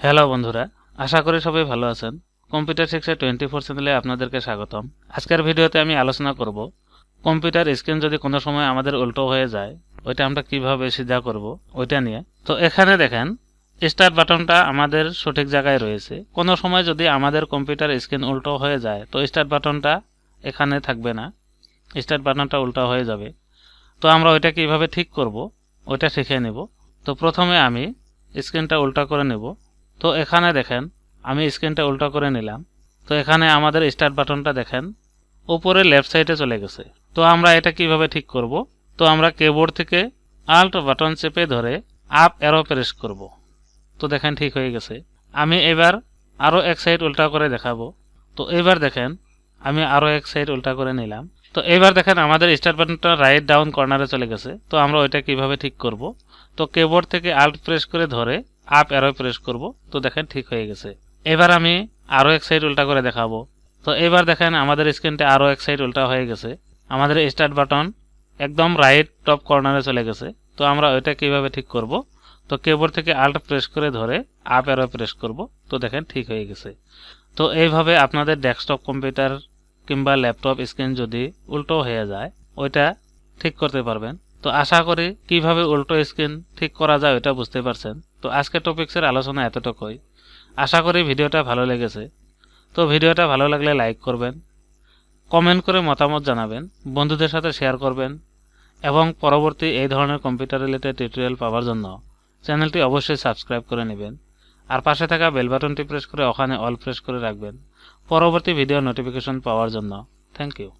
Hello বন্ধুরা, আশা করি সবাই ভালো আছেন। কম্পিউটার শিক্ষা 24 চ্যানেলে আপনাদেরকে স্বাগতম। আজকের ভিডিওতে আমি আলোচনা করব কম্পিউটার স্ক্রিন যদি কোনো সময় আমাদের উল্টো হয়ে যায় ওইটা আমরা কিভাবে সিধা করব ওইটা নিয়ে। তো এখানে দেখেন স্টার্ট বাটনটা আমাদের সঠিক জায়গায় রয়েছে। কোনো সময় যদি আমাদের কম্পিউটার স্ক্রিন উল্টো হয়ে যায় তো স্টার্ট বাটনটা এখানে থাকবে না, স্টার্ট বাটনটা উল্টো হয়ে যাবে। তো আমরা ওইটা কিভাবে ঠিক করব ওইটা শিখে নেব। তো প্রথমে আমি স্ক্রিনটা উল্টা করে নেব। তো এখানে দেখেন আমি স্ক্রিনটা উল্টো করে নিলাম। তো এখানে আমাদের স্টার্ট বাটনটা দেখেন উপরে লেফট সাইডে চলে গেছে। তো আমরা এটা কিভাবে ঠিক করব? তো আমরা কিবোর্ড থেকে আল্ট বাটন চেপে ধরে আপ অ্যারো প্রেস করব। তো দেখেন ঠিক হয়ে গেছে। আমি এবার আরো এক সাইড উল্টা করে দেখাবো। তো এবার দেখেন আমি আরো এক সাইড উল্টা করে নিলাম। তো এবার দেখেন আমাদের স্টার্ট বাটনটা রাইট ডাউন কর্নারে চলে গেছে। তো আমরা ওইটা কিভাবে ঠিক করব? তো কিবোর্ড থেকে আল্ট প্রেস করে ধরে আপ অ্যারো প্রেস করব। তো দেখেন ঠিক হয়ে গেছে। এবার আমি আরো এক সাইড উল্টা করে দেখাবো। তো এবার দেখেন আমাদের স্ক্রিনটা আরো এক সাইড উল্টা হয়ে গেছে। আমাদের স্টার্ট বাটন একদম রাইট টপ কর্নারে চলে গেছে। তো আমরা ওইটা কিভাবে ঠিক করব? তো কিবোর্ড থেকে আল্ট প্রেস করে ধরে আপ অ্যারো প্রেস করব। তো দেখেন ঠিক হয়ে গেছে। তো এইভাবে আপনাদের ডেস্কটপ কম্পিউটার কিংবা ল্যাপটপ স্ক্রিন যদি উল্টো হয়ে যায় ওইটা ঠিক করতে পারবেন। তো আশা করি কিভাবে উল্টো স্ক্রিন ঠিক করা যায় ওইটা বুঝতে পারছেন। তো আজকের টপিকসের আলোচনা এতটুকুই। আশা করি ভিডিওটা ভালো লেগেছে। তো ভিডিওটা ভালো লাগলে লাইক করবেন, কমেন্ট করে মতামত জানাবেন, বন্ধুদের সাথে শেয়ার করবেন এবং পরবর্তী এই ধরনের কম্পিউটার রিলেটেড টিউটোরিয়াল পাওয়ার জন্য চ্যানেলটি অবশ্যই সাবস্ক্রাইব করে নেবেন। আর পাশে থাকা বেল বাটনটি প্রেস করে ওখানে অল প্রেস করে রাখবেন পরবর্তী ভিডিও নোটিফিকেশন পাওয়ার জন্য। Thank you.